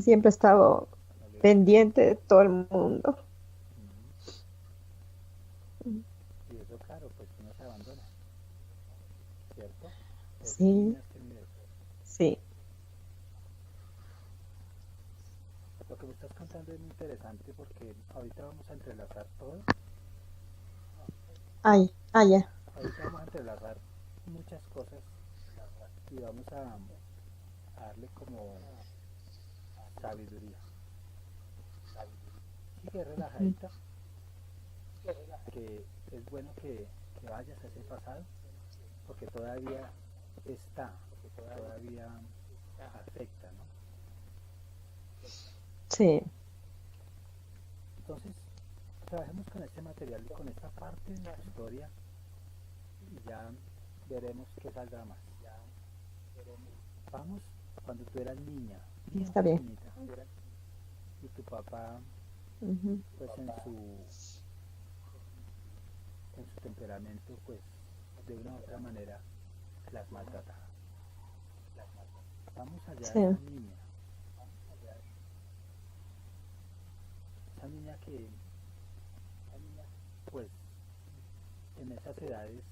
siempre he estado Vale. pendiente de todo el mundo. Ujú. Y eso, claro, pues uno se abandona, ¿cierto? Esas Sí, niñas tienen eso. sí. Lo que me estás contando es muy interesante porque ahorita vamos a entrelazar todo. Ay, ya. Ahorita vamos a entrelazar muchas cosas y vamos a darle como sabiduría. Sigue Ujú. relajadita, que es bueno que vayas a ese pasado porque todavía está, todavía afecta, ¿no? Sí, Entonces, trabajemos con este material y con esta parte de tu historia y ya veremos qué saldrá más. Vamos, cuando tú eras niña, bien está bien. pequeñita, y tu papá, Ujú. pues en su temperamento, pues de una u otra manera las maltrataba. Vamos allá a Sí. esa niña que, pues, en esas edades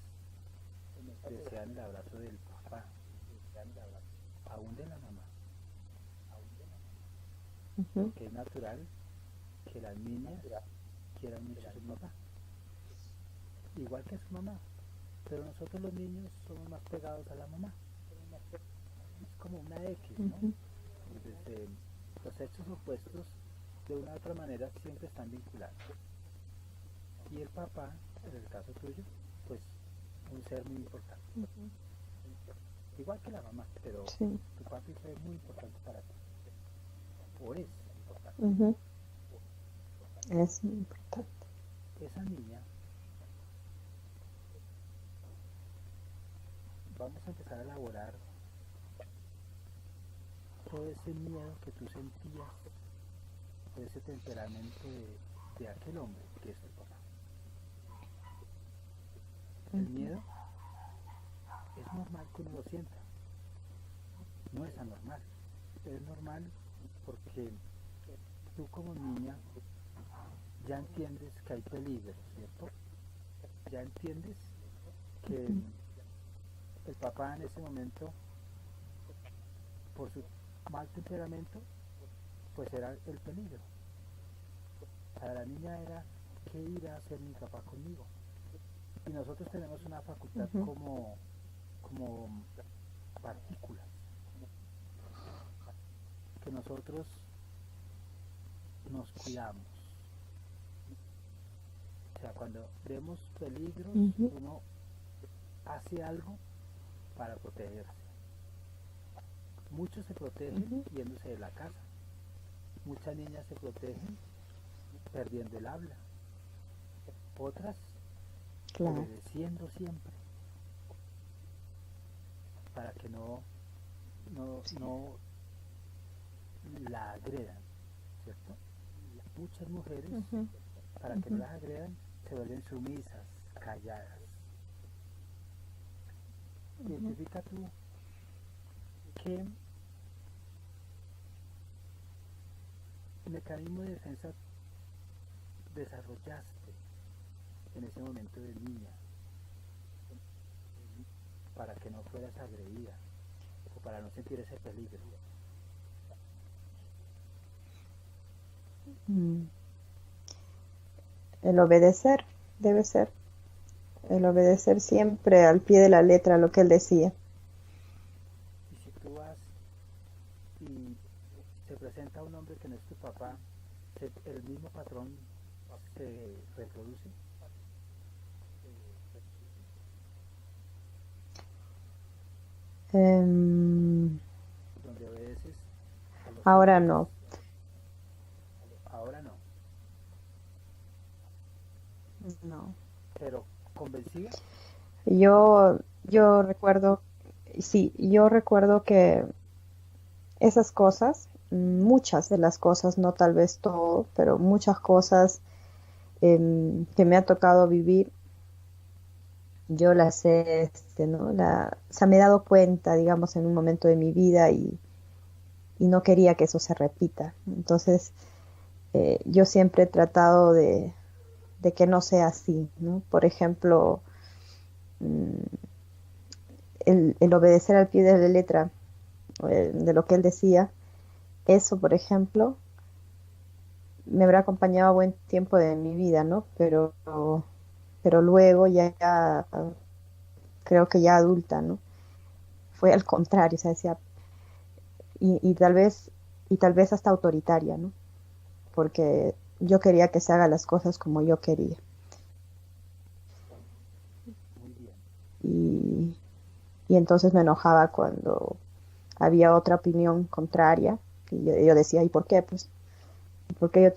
desean el abrazo del papá, aún de la mamá, Ujú. porque es natural que las niñas quieran mucho a su papá, igual que a su mamá, pero nosotros los niños somos más pegados a la mamá, es como una X, ¿no? Ujú. Entonces, los hechos opuestos de una u otra manera siempre están vinculados. Y el papá, en el caso tuyo, pues un ser muy importante, igual que la mamá, pero Sí. tu papi fue muy importante para ti, o es importante. Ujú. Es muy importante. Esa niña, vamos a empezar a elaborar todo ese miedo que tú sentías, o ese temperamento de aquel hombre que es tu papá. El Ujú. miedo es normal que uno lo sienta, no es anormal, es normal porque tú como niña ya entiendes que hay peligro, ¿cierto? Ya entiendes que Ujú. el papá en ese momento, por su mal temperamento, pues era el peligro. Para la niña era, ¿qué irá a hacer mi papá conmigo? Y nosotros tenemos una facultad Ujú. como partículas, que nosotros nos cuidamos. O sea, cuando vemos peligros, Ujú. uno hace algo para protegerse. Muchos se protegen Ujú. yéndose de la casa. Muchas niñas se protegen perdiendo el habla. Otras Claro. obedeciendo siempre para que Sí. no la agredan, ¿cierto? Muchas mujeres, Ujú. para que no Ujú. las agredan, se vuelven sumisas, calladas. Ujú. Identifica tú qué mecanismo de defensa desarrollaste en ese momento de niña para que no fueras agredida o para no sentir ese peligro. Mm. El obedecer debe ser. El obedecer siempre al pie de la letra lo que él decía. Y si tú vas y se presenta un hombre que no es tu papá, el mismo patrón se reproduce, Em, donde obedeces a los ahora hombres, no. ahora no, No. pero convencida. Yo recuerdo, sí, yo recuerdo que esas cosas, muchas de las cosas, no tal vez todo, pero muchas cosas que me ha tocado vivir, yo las he, ¿no? O sea, me he dado cuenta, digamos, en un momento de mi vida y no quería que eso se repita. Entonces, yo siempre he tratado de que no sea así, ¿no? Por ejemplo, mm, el obedecer al pie de la letra de lo que él decía, eso, por ejemplo, me habrá acompañado buen tiempo de mi vida, ¿no? Pero luego ya creo que ya adulta, ¿no? Fue al contrario, o sea, decía, y tal vez hasta autoritaria, ¿no? Porque yo quería que se hagan las cosas como yo quería. Muy bien. Y, y entonces me enojaba cuando había otra opinión contraria. Y yo decía, ¿y por qué? Pues, ¿por qué yo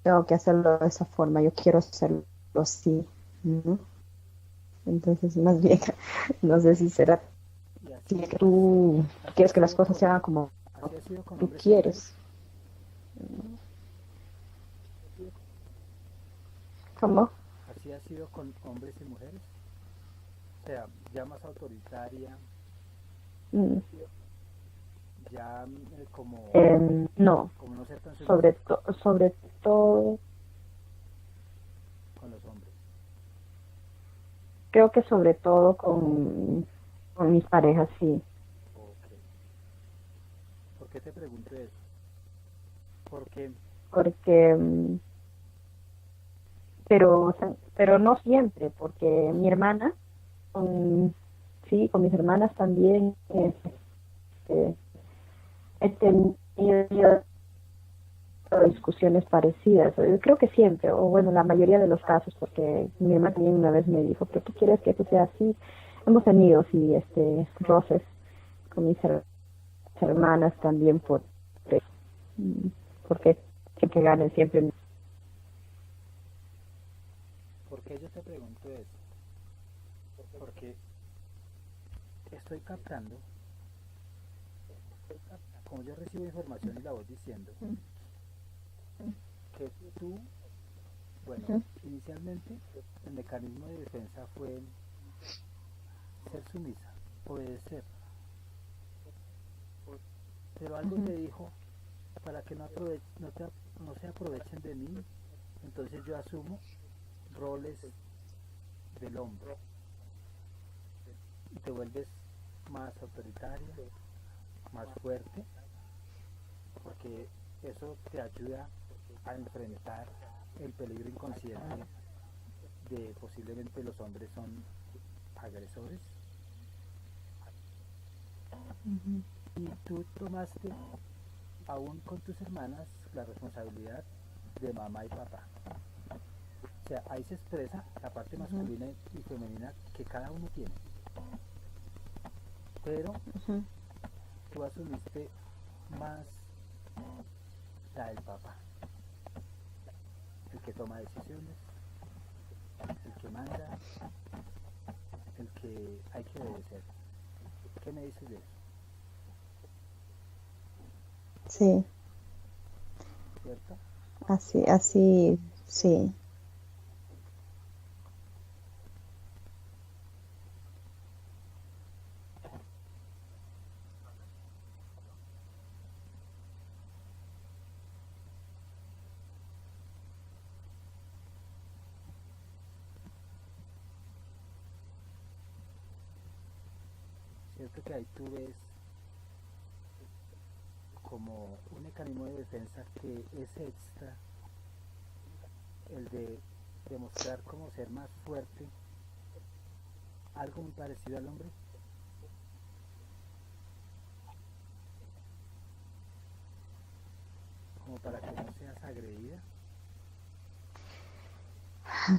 tengo que hacerlo de esa forma? Yo quiero hacerlo así, ¿no? Entonces, más bien, no sé si será Y así así, que tú así ha quieres que las sido cosas se hagan como así ha sido con tú hombres y mujeres. quieres. ¿Cómo? Así ha sido con hombres y mujeres. O sea, ya más autoritaria, Mm, ya no, como no ser tan sumisa sobre todo, con los hombres. creo que sobre todo con mis parejas, sí. Ok. ¿Por qué te pregunto eso? Porque, Porque, pero no siempre, porque mi hermana, con, sí, con mis hermanas también este, he tenido discusiones parecidas. Yo creo que siempre, o bueno, la mayoría de los casos, porque mi hermana también una vez me dijo, ¿pero tú quieres que eso sea así? Hemos tenido, sí, roces con mis hermanas también mm, porque que ganen siempre. ¿por qué yo te pregunto eso? Porque estoy captando, como yo recibo información y la voy diciendo, que tú, bueno, inicialmente el mecanismo de defensa fue ser sumisa, obedecer, pero algo te dijo para que no se aprovechen de mí, entonces yo asumo roles del hombre y te vuelves más autoritaria, más fuerte, porque eso te ayuda a enfrentar el peligro inconsciente de posiblemente los hombres son agresores y tú tomaste aún con tus hermanas la responsabilidad de mamá y papá. O sea, ahí se expresa la parte masculina y femenina que cada uno tiene. Pero tú asumiste más la del papá, el que toma decisiones, el que manda, el que hay que obedecer. ¿Qué me dices de eso? Sí, ¿Cierto? así, sí. ¿Cierto que ahí tú ves como un mecanismo de defensa que es extra, el de demostrar como ser más fuerte, algo muy parecido al hombre, como para que no seas agredida?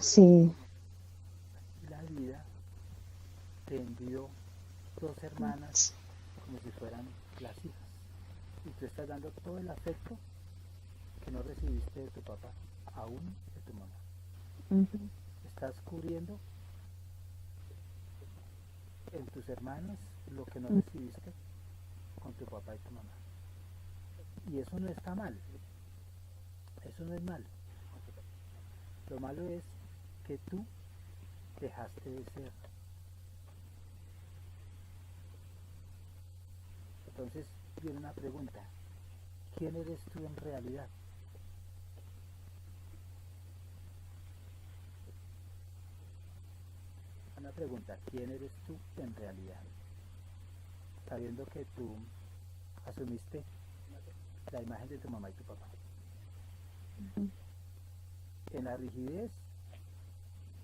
Sí, La vida te envió dos hermanas como si fueran las hijas y tú estás dando todo el afecto que no recibiste de tu papá, aún de tu mamá. Estás cubriendo en tus hermanas lo que no recibiste con tu papá y tu mamá. Y eso no está mal, eso no es malo. Lo malo es que tú dejaste de ser. Entonces, viene una pregunta. ¿Quién eres tú en realidad? Una pregunta. ¿Quién eres tú en realidad? Sabiendo que tú asumiste la imagen de tu mamá y tu papá. En la rigidez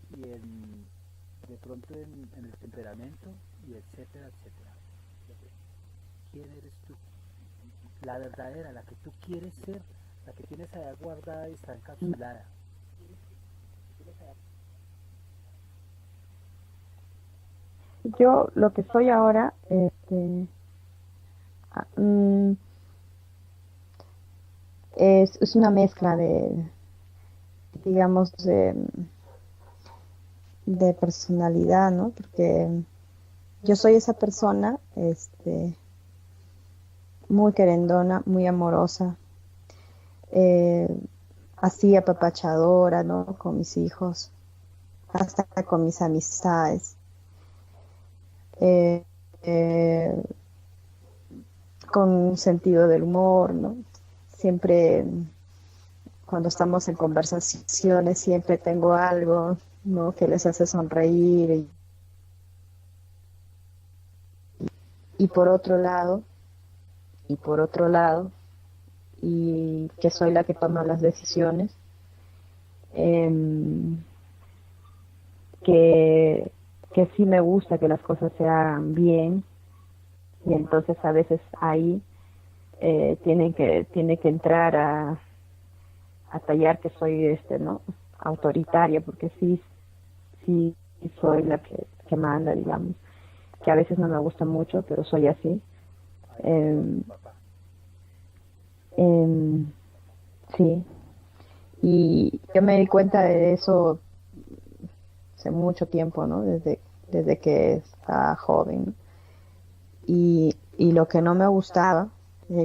y de pronto en el temperamento y etcétera, etcétera. ¿Quién eres tú? La verdadera, la que tú quieres ser, la que tienes allá guardada y está encapsulada. Yo lo que soy ahora, ah, es una mezcla de, digamos, de personalidad, ¿no? Porque yo soy esa persona, muy querendona, muy amorosa, eh, así apapachadora, ¿no? Con mis hijos, hasta con mis amistades. Eh, eh, con un sentido del humor, ¿no? Siempre cuando estamos en conversaciones siempre tengo algo, ¿no? Que les hace sonreír y por otro lado, y por otro lado, y que soy la que toma las decisiones, eh, que, que sí me gusta que las cosas se hagan bien y entonces a veces ahí tiene que entrar a tallar que soy no autoritaria porque sí soy la que manda, digamos, que a veces no me gusta mucho, pero soy así. Ahí está Eh, tu papá. eh, sí, y yo me di cuenta de eso hace mucho tiempo, ¿no? Desde que estaba joven, ¿no? Y lo que no me gustaba,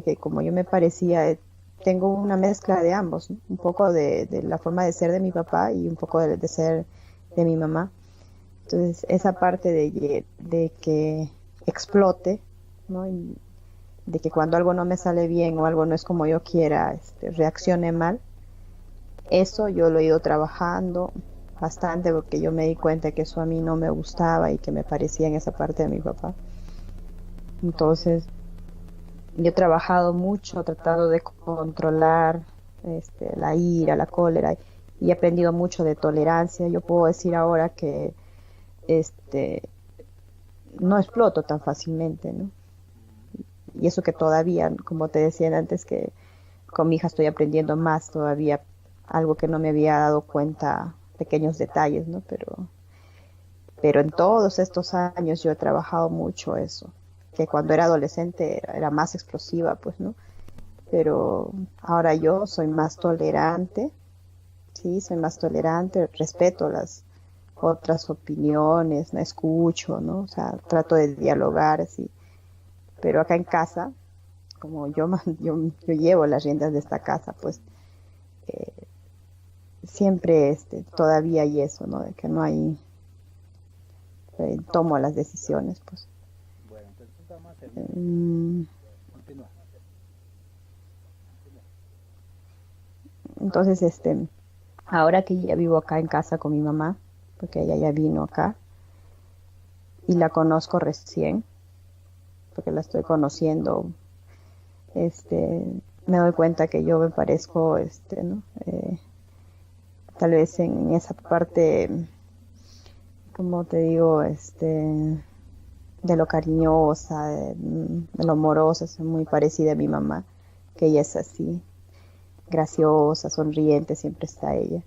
que como yo me parecía, tengo una mezcla de ambos, ¿no? Un poco de la forma de ser de mi papá y un poco de ser de mi mamá. Entonces, esa parte de que explote, ¿no? Y de que cuando algo no me sale bien o algo no es como yo quiera, reaccione mal, eso yo lo he ido trabajando bastante porque yo me di cuenta que eso a mí no me gustaba y que me parecía en esa parte de mi papá. Entonces, yo he trabajado mucho, tratado de controlar la ira, la cólera y he aprendido mucho de tolerancia. Yo puedo decir ahora que este no exploto tan fácilmente, ¿no? Y eso que todavía, como te decía antes, que con mi hija estoy aprendiendo más todavía, algo que no me había dado cuenta, pequeños detalles, ¿no? Pero en todos estos años yo he trabajado mucho eso, que cuando era adolescente era más explosiva, pues, ¿no? Pero ahora yo soy más tolerante, sí, soy más tolerante, respeto las otras opiniones, no escucho, ¿no? O sea, trato de dialogar, sí. Pero acá en casa, como yo llevo las riendas de esta casa, pues eh, siempre todavía hay eso, ¿no? De que no hay, tomo las decisiones, pues. Bueno, entonces vamos a hacer un ejercicio. Mm, Continúa. entonces, ahora que ya vivo acá en casa con mi mamá, porque ella ya vino acá y la conozco recién, porque la estoy conociendo, me doy cuenta que yo me parezco, ¿no? Tal vez en esa parte, como te digo, de lo cariñosa, de lo amorosa, es muy parecida a mi mamá, que ella es así, graciosa, sonriente, siempre está ella.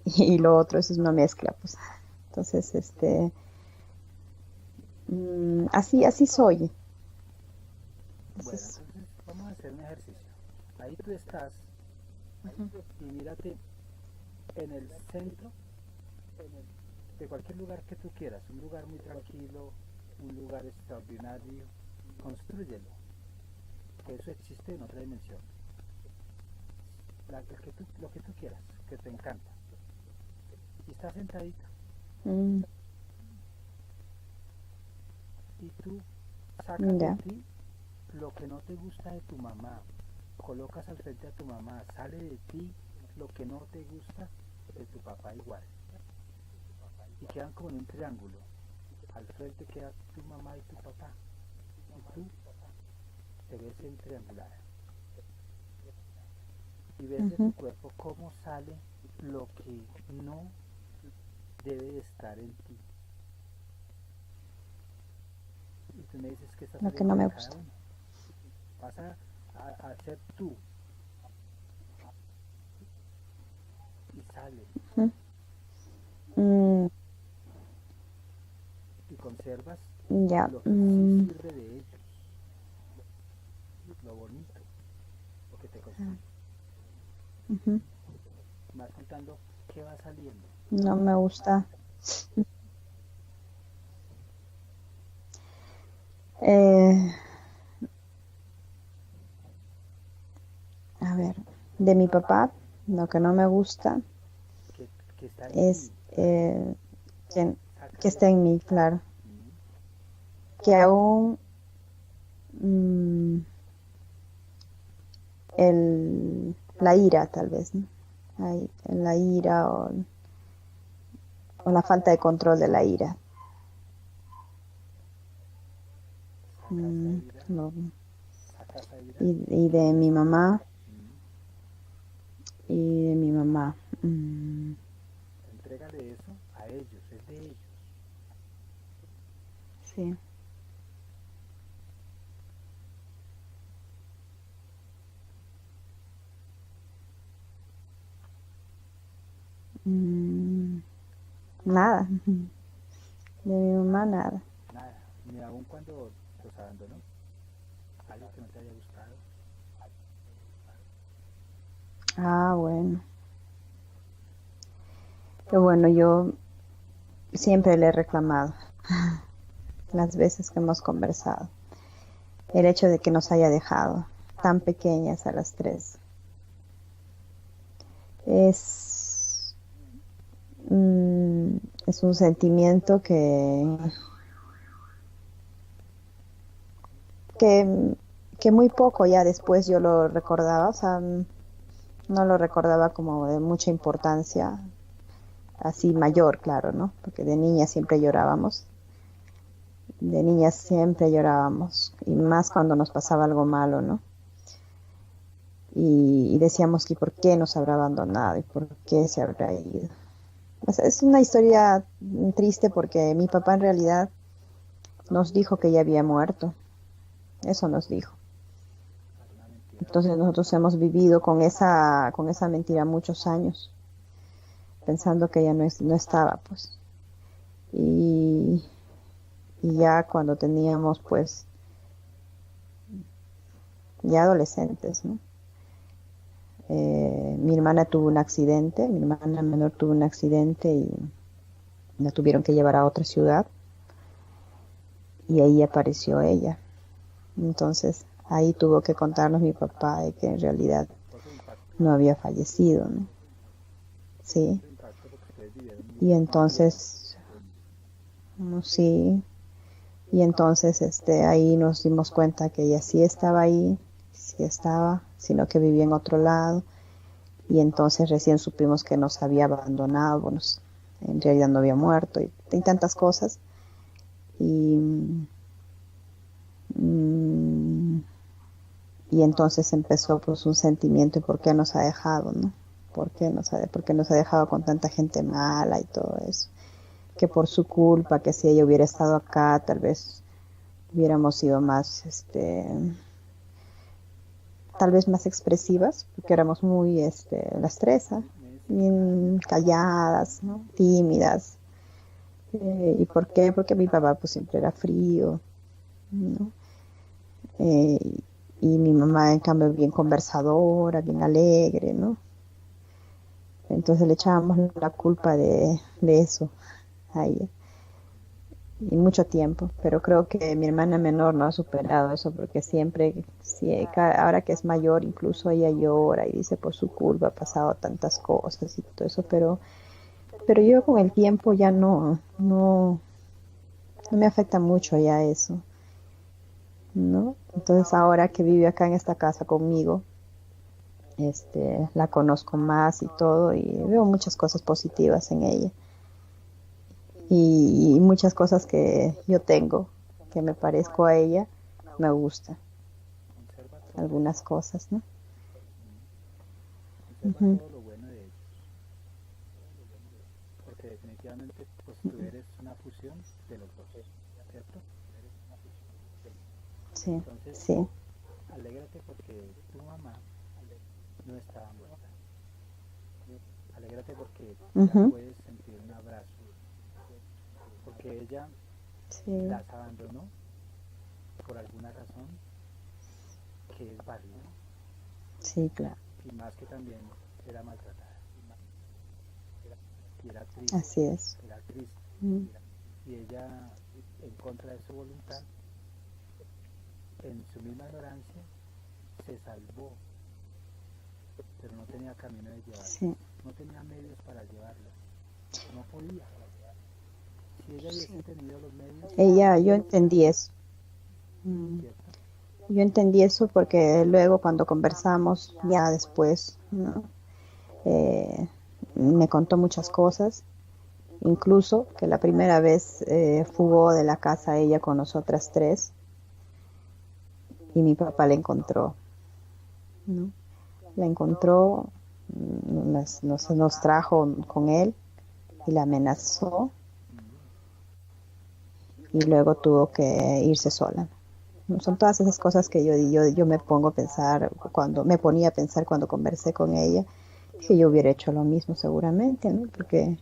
Y lo otro eso es una mezcla, pues. Entonces, así soy. Bueno, Entonces, entonces vamos a hacer un ejercicio. Ahí tú estás y mírate en el centro de cualquier lugar que tú quieras, un lugar muy tranquilo, un lugar extraordinario, constrúyelo, que eso existe en otra dimensión. Lo que tú quieras, que te encanta. Y estás sentadita mm, y tú sacas de ya. ti lo que no te gusta de tu mamá, colocas al frente a tu mamá, sale de ti lo que no te gusta de tu papá igual. Y quedan como en un triángulo. Al frente queda tu mamá y tu papá. Y tú te ves en triangular. Y ves de tu Ujú. cuerpo cómo sale lo que no debe de estar en ti. Y tú me dices que está Lo que saliendo no de me cada gusta. uno. Vas a ser tú y sale Ujú. Mm, y conservas ya. lo que sí sirve de ellos, lo bonito, lo que te construye. Ujú. Vas contando qué va saliendo. No me gusta. Eh, a ver, de mi papá, lo que no me gusta Que, que está en es ti, sácalo, que, que sácalo. está en mí, claro. Mm. Que aún mm, la ira, tal vez, ¿no? La ira o la falta de control de la ira. Saca esa Mm, ira, no. saca esa ira Y de mi mamá, mm, y de mi mamá. entrégale eso a ellos, es de ellos. Sí. Mm, nada. De mi mamá, nada. Nada, ni aun cuando los abandonó, algo que no te haya gustado. Ah, bueno. Pero bueno, yo siempre le he reclamado las veces que hemos conversado. El hecho de que nos haya dejado tan pequeñas a las tres. Es, mm, es un sentimiento que, que muy poco ya después yo lo recordaba, o sea, no lo recordaba como de mucha importancia, así mayor, claro, ¿no? Porque de niña siempre llorábamos, de niñas siempre llorábamos, y más cuando nos pasaba algo malo, ¿no? Y decíamos que por qué nos habrá abandonado y por qué se habrá ido. O sea, es una historia triste porque mi papá en realidad nos dijo que ya había muerto, eso nos dijo. Una mentira Entonces horrible. nosotros hemos vivido con esa mentira muchos años, pensando que ella no estaba, pues. Y, y ya cuando teníamos, pues, ya adolescentes, ¿no? Mi hermana tuvo un accidente, mi hermana menor tuvo un accidente y la tuvieron que llevar a otra ciudad y ahí apareció ella. Entonces ahí tuvo que contarnos mi papá de que en realidad Otro impacto, no había fallecido, ¿no? Sí. otro impacto porque ustedes vivieron Y mucho tiempo entonces, juntos. sí, y entonces ahí nos dimos cuenta que ella sí estaba ahí, sí estaba, sino que vivía en otro lado. Y entonces recién supimos que nos había abandonado, bueno, en realidad no había muerto y tantas cosas. Y, mm, y entonces empezó pues un sentimiento de por qué nos ha dejado, ¿no? Por qué nos ha dejado con tanta gente mala y todo eso? Que por su culpa, que si ella hubiera estado acá, tal vez hubiéramos sido más, tal vez más expresivas, porque éramos muy, las tres, ¿eh? Necias, Bien calladas, ¿no? Tímidas. ¿Y por qué? Porque mi papá pues siempre era frío, ¿no? Eh, y mi mamá en cambio bien conversadora, bien alegre, ¿no? Entonces le echábamos la culpa de eso a ella. Y mucho tiempo, pero creo que mi hermana menor no ha superado eso porque siempre, sí, ahora que es mayor, incluso ella llora y dice por su culpa ha pasado tantas cosas y todo eso, pero yo con el tiempo ya no me afecta mucho ya eso. ¿no? Entonces ahora que vive acá en esta casa conmigo, la conozco más y todo y veo muchas cosas positivas en ella y muchas cosas que yo tengo que me parezco a ella, me gusta, Conserva todo lo algunas bueno. cosas, ¿no? Conserva Ujú, todo lo bueno de ellos, porque definitivamente pues tú eres una fusión de los dos, ¿cierto? sí, Entonces, sí, alégrate porque tu mamá no estaba muerta. Alégrate porque ya ujú, puedes sentir un abrazo, porque ella sí, las abandonó por alguna razón que es válida sí, claro, y más que también era maltratada y así es. era triste Mm, y ella en contra de su voluntad, en su misma ignorancia, se salvó, pero no tenía camino de llevarlas, sí, no tenía medios para llevarlas, no podía. Si ella hubiese tenido los medios, yo entendí eso. Mm, ¿cierto? yo entendí eso porque luego cuando conversamos, ya después, ¿no? Eh, me contó muchas cosas, incluso que la primera vez fugó de la casa ella con nosotras tres y mi papá la encontró, ¿no? La encontró, nos trajo con él y la amenazó Mm, y luego tuvo que irse sola. ¿No? Son todas esas cosas que yo me pongo a pensar, me ponía a pensar cuando conversé con ella, que yo hubiera hecho lo mismo seguramente, ¿no? Porque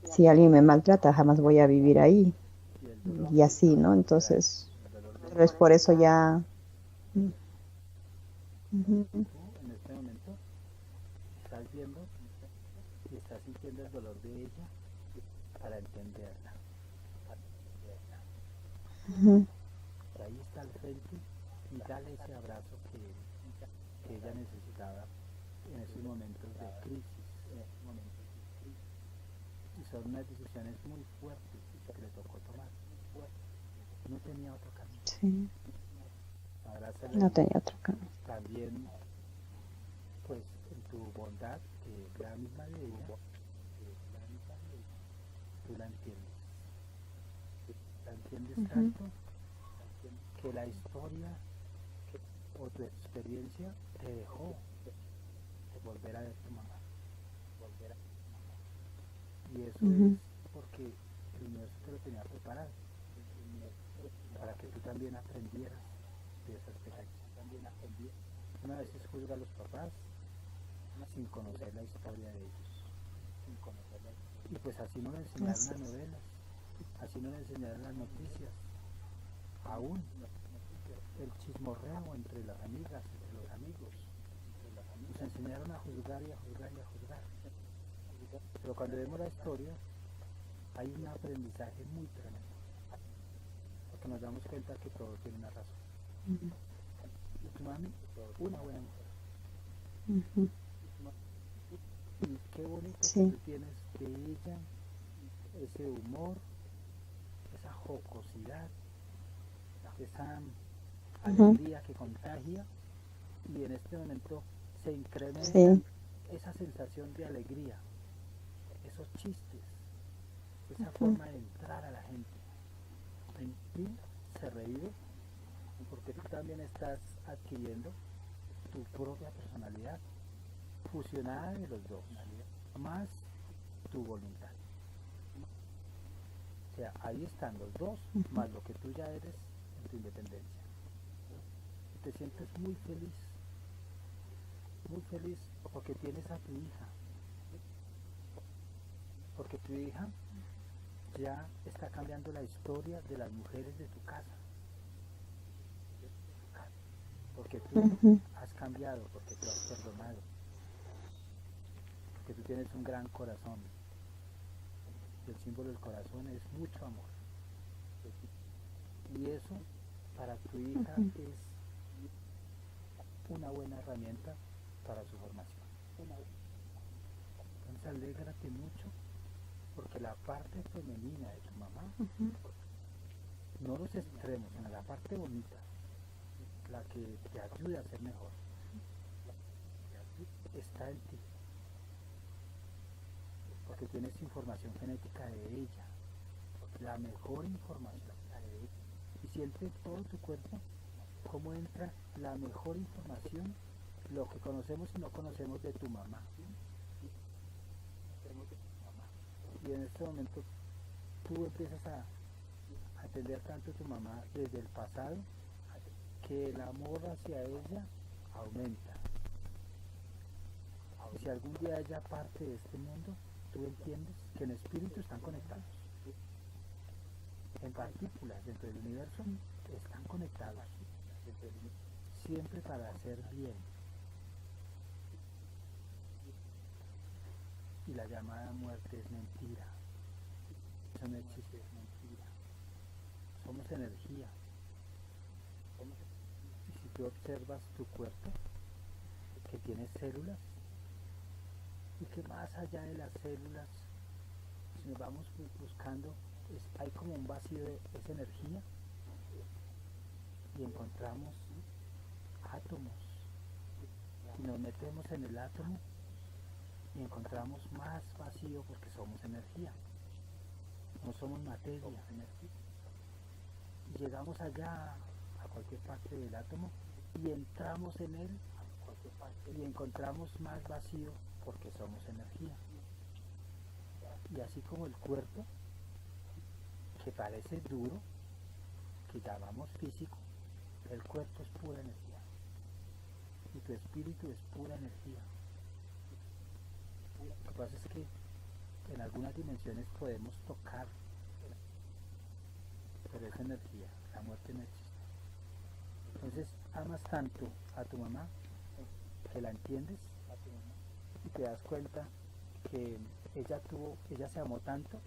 si alguien me maltrata, jamás voy a vivir ahí. y el dolor Y de así, ella, ¿no? claro, Entonces, el dolor de pero es ella, por eso ya... Ujú, tú en este momento estás viendo y estás sintiendo el dolor de ella para entenderla. ujú, Y ahí está al frente y dale ese abrazo que ella necesitaba en esos momentos de crisis. Y son unas decisiones muy fuertes que le tocó tomar. No tenía otro camino. sí, Abrázala no y tenía otro camino. también, pues, en tu bondad, que es la misma de ella, tú la entiendes Ujú, tanto que la historia o tu experiencia te dejó volver a ver tu mamá. Y eso es ujú, porque el universo te lo tenía preparado para que tú también aprendieras de esa experiencia. Una vez juzga a los papás sin conocer la historia de ellos. Y pues así no le enseñaron así las es. novelas, así no le enseñaron las noticias, aún el chismorreo entre las amigas, entre los amigos. Nos enseñaron a juzgar y a juzgar y a juzgar. Pero cuando vemos la historia, hay un aprendizaje muy tremendo, porque nos damos cuenta que todo tiene una razón. Ujú, Y tu mami, una buena mujer. ujú, Y qué bonito que sí, tú tienes de ella ese humor, esa jocosidad, esa ujú, alegría que contagia y en este momento se incrementan sí, esa sensación de alegría, esos chistes, esa ujú, forma de entrar a la gente. En ti se revive porque tú también estás adquiriendo tu propia personalidad fusionada de los dos, más tu voluntad. O sea, ahí están los dos, más lo que tú ya eres en tu independencia. Y te sientes muy feliz porque tienes a tu hija, porque tu hija ya está cambiando la historia de las mujeres de tu casa, porque tú ujú, has cambiado, porque tú has perdonado, porque tú tienes un gran corazón. Y el símbolo del corazón es mucho amor. Y eso para tu hija ujú, es una buena herramienta para su formación. Entonces alégrate mucho porque la parte femenina de tu mamá, ujú, no los extremos, sino la parte bonita, la que te ayude a ser mejor, está en ti, porque tienes información genética de ella, la mejor información, la de ella. Y siente todo tu cuerpo cómo entra la mejor información, lo que conocemos y no conocemos de tu mamá. Y en este momento tú empiezas a atender tanto a tu mamá desde el pasado que el amor hacia ella aumenta. Y si algún día ella parte de este mundo, tú entiendes que en espíritu están conectados. En partículas dentro del universo están conectados. Siempre para hacer bien. Y la llamada muerte es mentira. Eso no existe, es mentira. Somos energía. Y si tú observas tu cuerpo, que tiene células, y que más allá de las células, si nos vamos buscando, hay como un vacío de esa energía, y encontramos átomos, y nos metemos en el átomo, y encontramos más vacío porque somos energía, no somos materia, y llegamos allá, a cualquier parte del átomo, y entramos en él, y encontramos más vacío porque somos energía. Y así como el cuerpo, que parece duro, que llamamos físico, el cuerpo es pura energía, y tu espíritu es pura energía. Lo que pasa es que en algunas dimensiones podemos tocar, pero es energía, la muerte no existe. Entonces amas tanto a tu mamá que la entiendes y te das cuenta que ella se amó tanto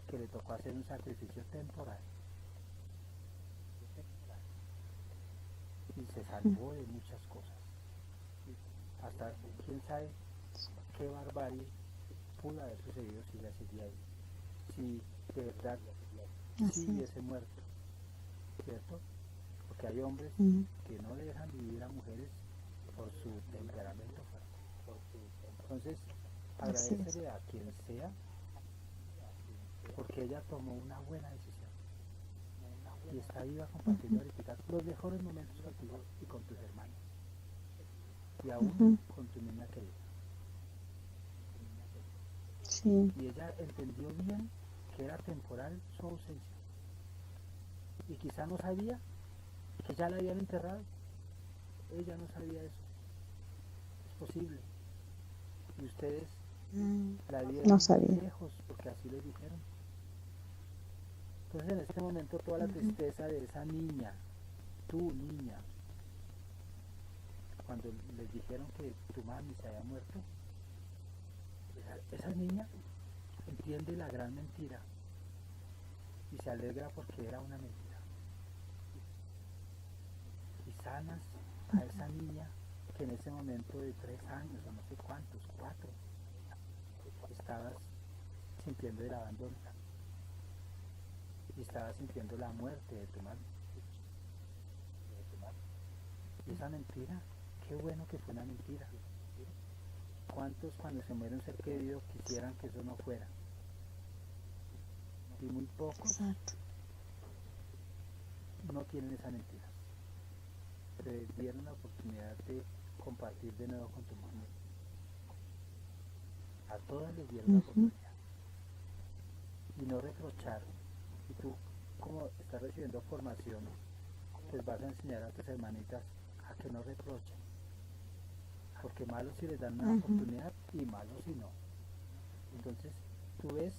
que le tocó hacer un sacrificio temporal y se salvó de muchas cosas, hasta quién sabe qué barbarie pudo haber sucedido si ella seguía ahí, si de verdad sí hubiese muerto, ¿cierto? Porque hay hombres que no dejan vivir a mujeres por su temperamento fuerte. Entonces agradecele a quien sea porque ella tomó una buena decisión y está viva compartiendo ahorita los mejores momentos contigo y con tus hermanos y aún con tu niña querida. Sí. Y ella entendió bien que era temporal su ausencia y quizá no sabía que ya la habían enterrado. Ella no sabía eso. Es posible. Y ustedes la vieron No sabía. lejos porque así les dijeron. Entonces en este momento toda la tristeza de esa niña, tu niña, cuando les dijeron que tu mami se había muerto, esa niña entiende la gran mentira y se alegra porque era una mentira. Y sanas a esa niña que en ese momento de 3 años o no sé cuántos, 4, estabas sintiendo el abandono y estabas sintiendo la muerte de tu mami. Y esa mentira, qué bueno que fue una mentira. ¿Cuántos cuando se muere un ser querido quisieran que eso no fuera? Y muy pocos no tienen esa mentira. Te dieron la oportunidad de compartir de nuevo con tu mamá. A todas les dieron la oportunidad. Y no reprochar. Y tú, como estás recibiendo formación, pues vas a enseñar a tus hermanitas a que no reprochen. Porque malos si les dan una oportunidad y malos si no. Entonces tú ves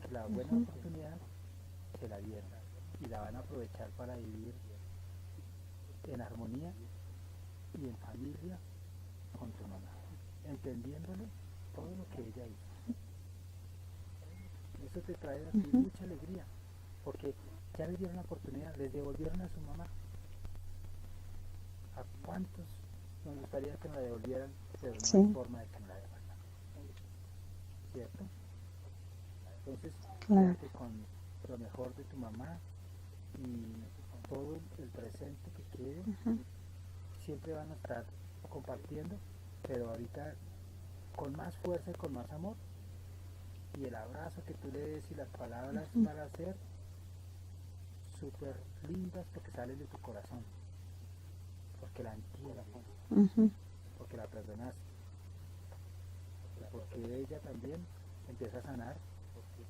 que la buena oportunidad se la dieron y la van a aprovechar para vivir en armonía y en familia con tu mamá, entendiéndole todo lo que ella hizo. Eso te trae a ti mucha alegría, porque ya les dieron la oportunidad, les devolvieron a su mamá. ¿A cuántos nos gustaría que nos la devolvieran, pero no hay forma de que nos la devuelvan? ¿Cierto? Entonces, quédate con lo mejor de tu mamá y todo el presente que quede, ujú, siempre van a estar compartiendo, pero ahorita con más fuerza y con más amor. Y el abrazo que tú le des y las palabras ujú, van a ser súper lindas porque salen de tu corazón, porque la entiendes, ujú, porque la perdonas y porque ella también empieza a sanar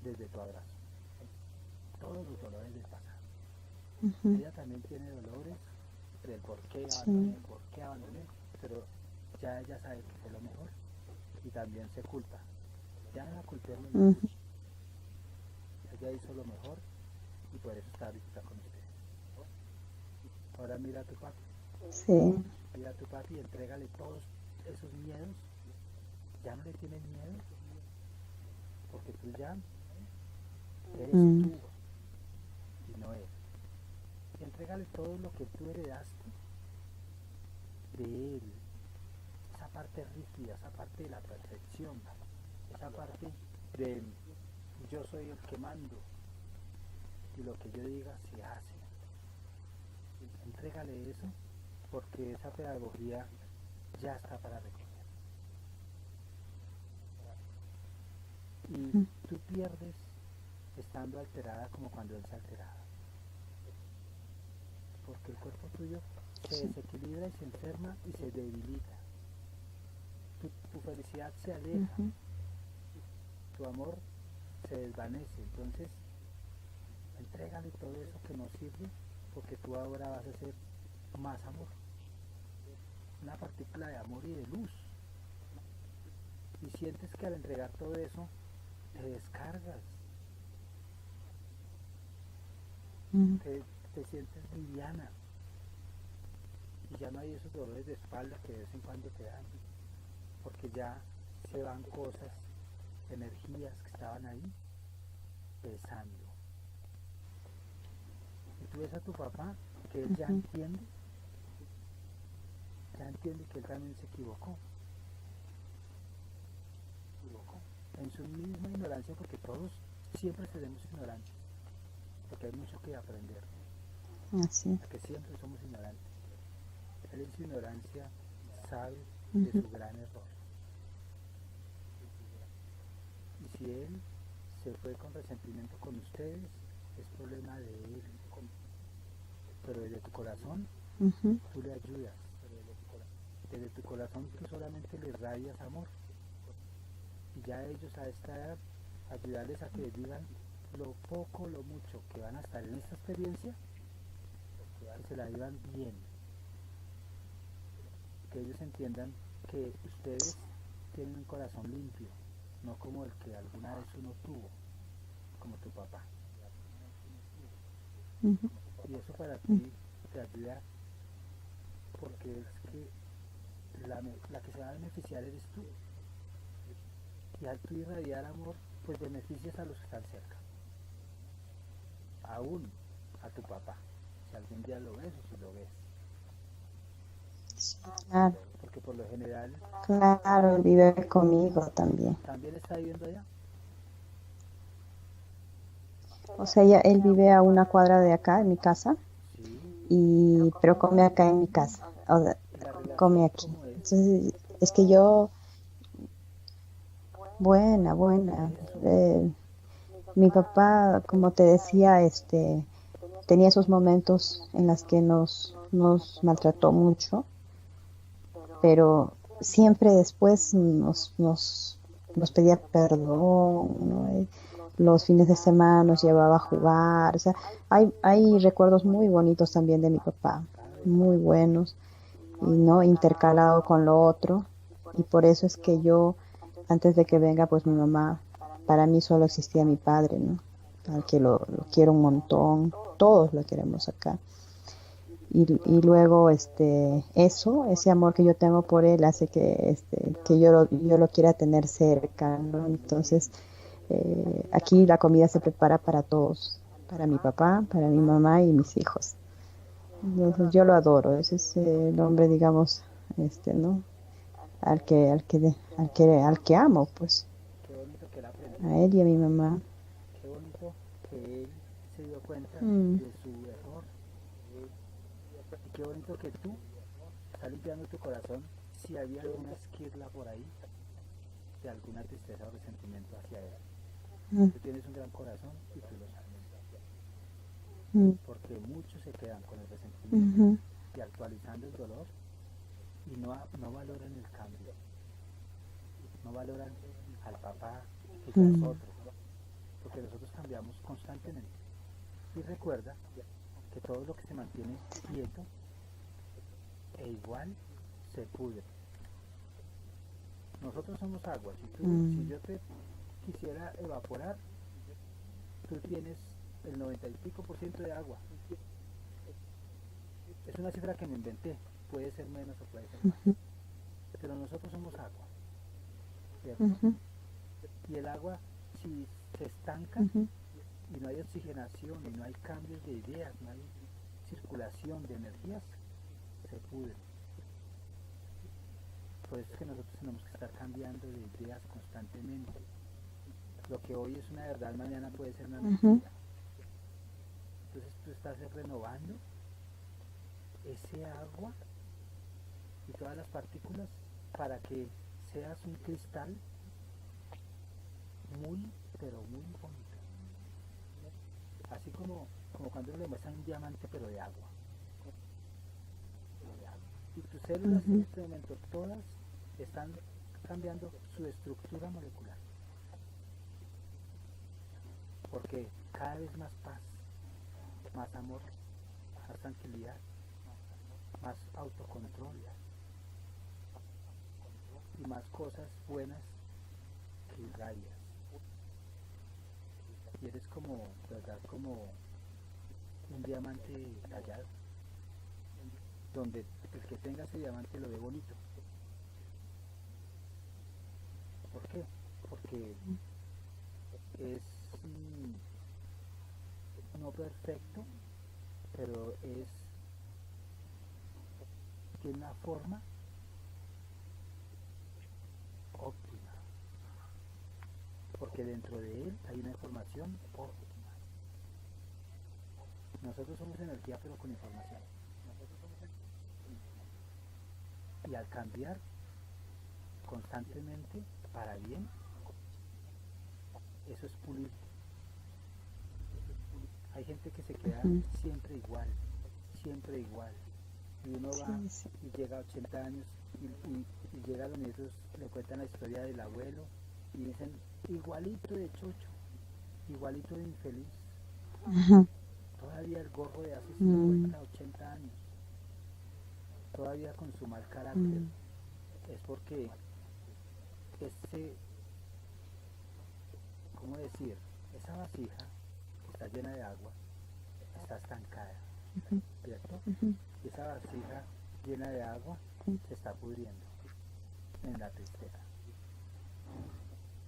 desde tu abrazo. Todos los dolores del pasado. ujú. Ella también tiene dolores del Sí. por qué abandoné, pero ya ella sabe que fue lo mejor y también se culpa. Ya no la culpemos más. Ujú. Ella hizo lo mejor y por eso está ahorita con ustedes. Ahora mira a tu papi, Sí. mira a tu papi y entrégale todos esos miedos. Ya no le tienes miedo porque tú ya eres Mm, tú y no él. Y entrégale todo lo que tú heredaste de él, esa parte rígida, esa parte de la perfección, esa parte de yo soy el que mando y lo que yo diga se hace. Entrégale eso porque esa pedagogía ya está para recoger. Y mm, tú pierdes estando alterada como cuando él se alteraba, porque el cuerpo tuyo se sí. desequilibra y se enferma y se debilita. Tu felicidad se aleja, Ujú, tu amor se desvanece. Entonces, entrégale todo eso que no sirve, porque tú ahora vas a ser más amor, una partícula de amor y de luz. Y sientes que al entregar todo eso, te descargas, mm, te, te sientes liviana y ya no hay esos dolores de espalda que de vez en cuando te dan, porque ya se van cosas, energías que estaban ahí pesando. Y tú ves a tu papá que él ujú. ya entiende que él también se equivocó, en su misma ignorancia, porque todos siempre seremos ignorantes, porque hay mucho que aprender, Así. porque siempre somos ignorantes. Él en su ignorancia sabe de Ujú, su gran error. Y si él se fue con resentimiento con ustedes, es problema de él. Pero desde tu corazón ujú, tú le ayudas. Desde tu corazón tú solamente le radias amor. Y ya ellos a esta edad, ayudarles a que digan lo poco, lo mucho que van a estar en esta experiencia, que se la vivan bien. Que ellos entiendan que ustedes tienen un corazón limpio, no como el que alguna vez uno tuvo, como tu papá. ujú, Y eso para ujú. ti te ayuda porque es que la que se va a beneficiar eres tú. Y al tú irradiar amor, pues beneficias a los que están cerca, aún a tu papá, si algún día lo ves o si lo ves. Sí, claro, Porque por lo general claro, él vive conmigo también. también está viviendo allá. O sea, él vive a una cuadra de acá, en mi casa, Sí, pero come acá en mi casa. O sea, y la come relación aquí. como es, Entonces, es que yo, buena, buena. eso, eh, Mi papá, como te decía, tenía esos momentos en los que nos maltrató mucho, pero siempre después nos pedía perdón, ¿no? Los fines de semana nos llevaba a jugar, o sea, hay recuerdos muy bonitos también de mi papá, muy buenos, y no intercalado con lo otro, y por eso es que yo, antes de que venga, pues mi mamá, para mí solo existía mi padre, ¿no? Al que lo quiero un montón, todos lo queremos acá. Y luego ese amor que yo tengo por él hace que yo lo quiera tener cerca, ¿no? Entonces, aquí la comida se prepara para todos, para mi papá, para mi mamá y mis hijos. Entonces, yo lo adoro, ese es el hombre, digamos, ¿no? Al que amo, pues, qué bonito que él a aprendió, él y a mi mamá. qué bonito que él se dio cuenta Mm, de su error qué bonito que tú estás limpiando tu corazón si había alguna esquirla por ahí de alguna tristeza o resentimiento hacia él. Tú tienes un gran corazón y tú lo sabes. Porque muchos se quedan con el resentimiento y actualizando el dolor y no valoran el cambio, no valoran al papá que ya es otro, porque nosotros cambiamos constantemente. Y recuerda que todo lo que se mantiene quieto e igual se pudre. Nosotros somos agua. Si yo te quisiera evaporar, tú tienes el 90 y pico por ciento de agua. Es una cifra que me inventé. Puede ser menos o puede ser más. Pero nosotros somos agua, ¿cierto? Y el agua, si se estanca y no hay oxigenación y no hay cambios de ideas, no hay circulación de energías, se pudre. Por eso es que nosotros tenemos que estar cambiando de ideas constantemente. Lo que hoy es una verdad, mañana puede ser una mentira. Entonces tú estás renovando ese agua y todas las partículas para que seas un cristal muy, pero muy bonito. Así como cuando le muestran un diamante, pero de agua. Y tus células en este momento todas están cambiando su estructura molecular. Porque cada vez más paz, más amor, más tranquilidad, más autocontrol y más cosas buenas que irradias. Y eres como, ¿verdad? Como un diamante tallado, donde el que tenga ese diamante lo ve bonito. ¿Por qué? Porque es no perfecto, pero tiene una forma óptima, porque dentro de él hay una información óptima. Nosotros somos energía, pero con información. Y al cambiar constantemente para bien, eso es pulir. Hay gente que se queda siempre igual, y uno va y llega a 80 años y llega a los nietos, le cuentan la historia del abuelo y dicen igualito de chocho, igualito de infeliz, todavía el gorro de hace 50, 80 años, todavía con su mal carácter. Es porque ¿cómo decir? Esa vasija que está llena de agua está estancada, ¿cierto? Y esa vasija llena de agua se está pudriendo en la tristeza.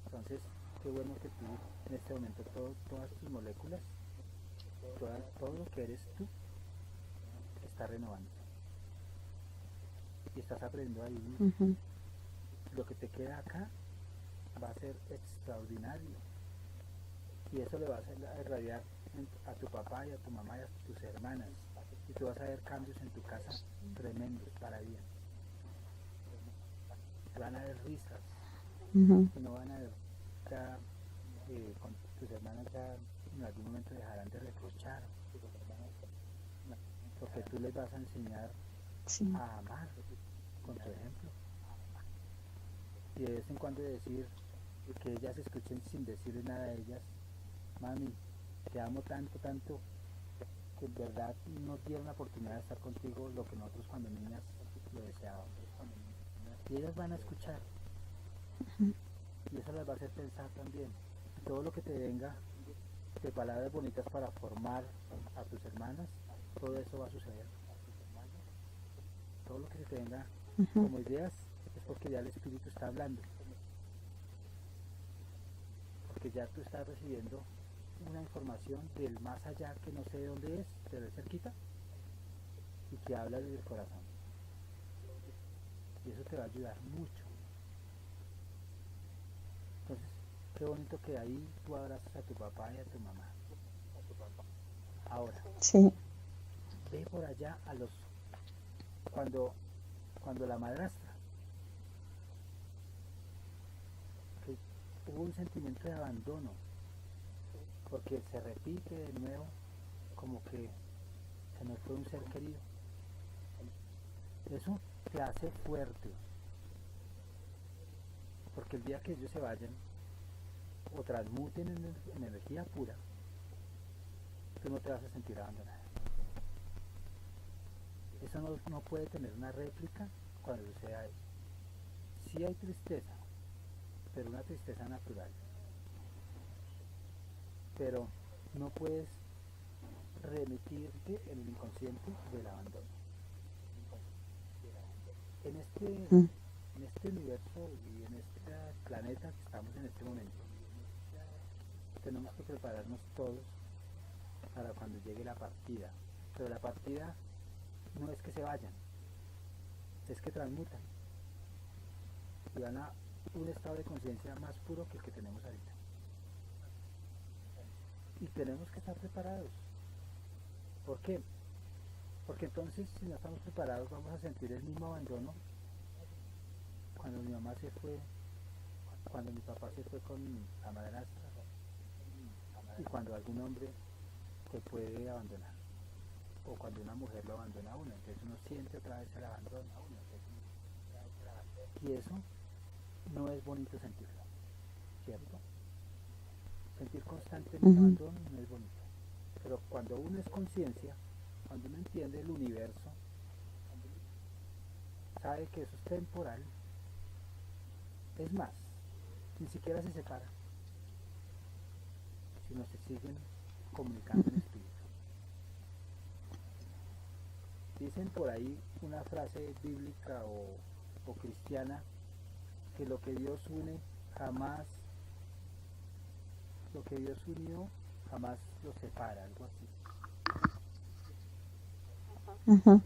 Entonces, qué bueno que tú en este momento todas tus moléculas, todo lo que eres tú, está renovando. Y estás aprendiendo a vivir. Lo que te queda acá va a ser extraordinario. Y eso le va a irradiar a tu papá y a tu mamá y a tus hermanas. Y tú vas a ver cambios en tu casa tremendos para bien. Van a haber risas. Y no van a haber ya, con tus hermanas ya en algún momento dejarán de reprochar. Porque tú les vas a enseñar a amar con tu ejemplo. Y de vez en cuando decir que ellas escuchen sin decirle nada a ellas: mami, te amo tanto, tanto, que en verdad nos dieron la oportunidad de estar contigo lo que nosotros cuando niñas lo deseábamos. Y ellas van a escuchar. Y eso les va a hacer pensar también. Todo lo que te venga de palabras bonitas para formar a tus hermanas, todo eso va a suceder. Todo lo que se te venga como ideas es porque ya el espíritu está hablando. Porque ya tú estás recibiendo una información del más allá que no sé de dónde es, pero es cerquita, y que habla desde el corazón. Y eso te va a ayudar mucho. Entonces, qué bonito que ahí tú abrazas a tu papá y a tu mamá. Ahora, ve por allá a los cuando, cuando la madrastra, que hubo un sentimiento de abandono, porque se repite de nuevo como que se nos fue un ser querido. Eso te hace fuerte, porque el día que ellos se vayan o transmuten en energía pura, tú no te vas a sentir abandonada. Eso no puede tener una réplica cuando suceda eso. Sí hay tristeza, pero una tristeza natural. Pero no puedes remitirte en el inconsciente del abandono. En este universo y en este planeta que estamos en este momento, tenemos que prepararnos todos para cuando llegue la partida. Pero la partida no es que se vayan, es que transmutan y van a un estado de conciencia más puro que el que tenemos ahorita. Y tenemos que estar preparados. ¿Por qué? Porque entonces, si no estamos preparados, vamos a sentir el mismo abandono cuando mi mamá se fue, cuando mi papá se fue con la madrastra, y cuando algún hombre te puede abandonar, o cuando una mujer lo abandona a uno, entonces uno siente otra vez el abandono a uno, y eso no es bonito sentirlo, ¿cierto? Sentir constantemente abandono no es bonito, pero cuando uno es conciencia, cuando uno entiende el universo, sabe que eso es temporal, es más, ni siquiera se separan, sino se siguen comunicando en espíritu. Dicen por ahí una frase bíblica o cristiana, que lo que Dios une jamás, lo que Dios unió jamás lo separa, algo así.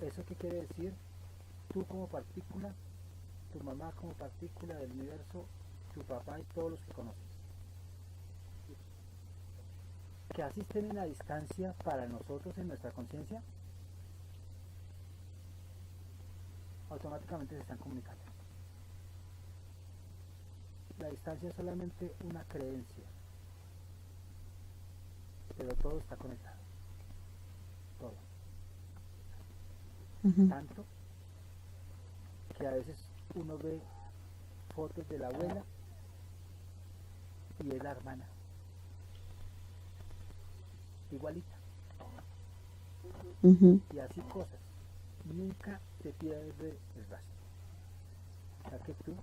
¿Eso qué quiere decir? Tú como partícula, tu mamá como partícula del universo, tu papá y todos los que conoces, que asisten en la distancia para nosotros en nuestra conciencia, automáticamente se están comunicando. La distancia es solamente una creencia, pero todo está conectado, todo. Tanto que a veces uno ve fotos de la abuela y es la hermana, igualita, y así cosas. Nunca te pierdes el rastro. O sea que tú,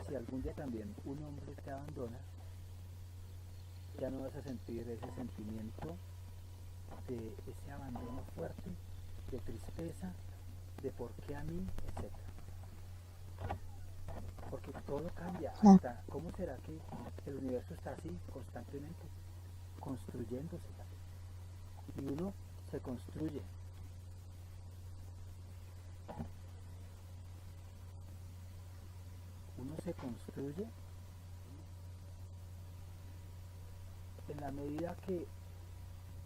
si algún día también un hombre te abandona, ya no vas a sentir ese sentimiento de ese abandono fuerte, de tristeza, de por qué a mí, etc. Porque todo cambia. Hasta ¿cómo será que el universo está así constantemente construyéndose? Y uno se construye. Uno se construye en la medida que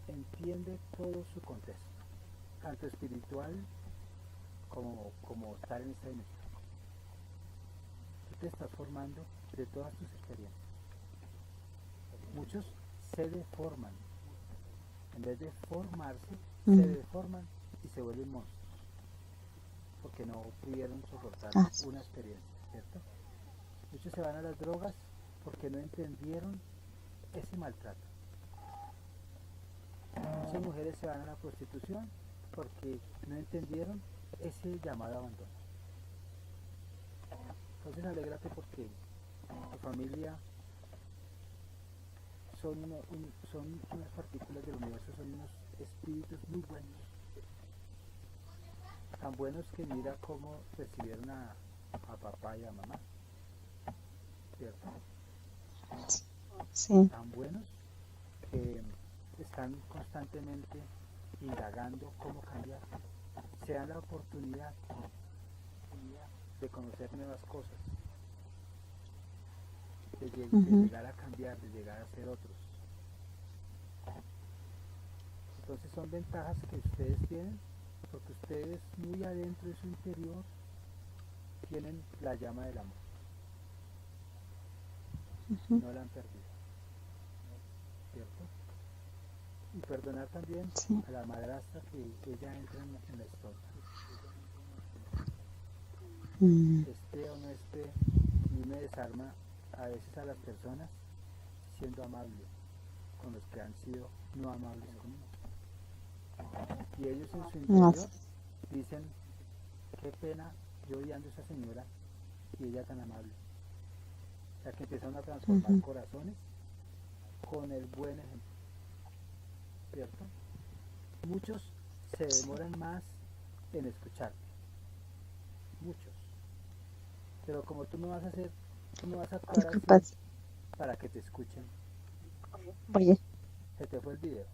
entiende todo su contexto, tanto espiritual como estar en esta dimensión. Tú te estás formando de todas tus experiencias. Muchos se deforman, en vez de formarse, se deforman y se vuelven monstruos, porque no pudieron soportar una experiencia, ¿cierto? Muchos se van a las drogas porque no entendieron ese maltrato. Muchas mujeres se van a la prostitución porque no entendieron ese llamado abandono. Entonces alégrate porque tu familia son unas partículas del universo, son unos espíritus muy buenos. Tan buenos que mira cómo recibieron a papá y a mamá, ¿cierto? Sí. Tan buenos que están constantemente indagando cómo cambiar. Se dan la oportunidad de conocer nuevas cosas, de llegar a cambiar, de llegar a ser otros. Entonces son ventajas que ustedes tienen porque ustedes muy adentro de su interior tienen la llama del amor, Ujú. no la han perdido, ¿cierto? Y perdonar también Sí. a la madrastra que ella entra en la historia, Mm. esté o no esté, y me desarma a veces a las personas siendo amable con los que han sido no amables conmigo. Y ellos en su No, interior dicen, qué pena yo odiando a esa señora y ella tan amable. O sea que empiezan a transformar ujú. corazones con el buen ejemplo, ¿cierto? Muchos se Sí. demoran más en escucharte, muchos. Pero como tú no vas a hacer, tú no vas a actuar así Disculpas. para que te escuchen, Oye, se te fue el video.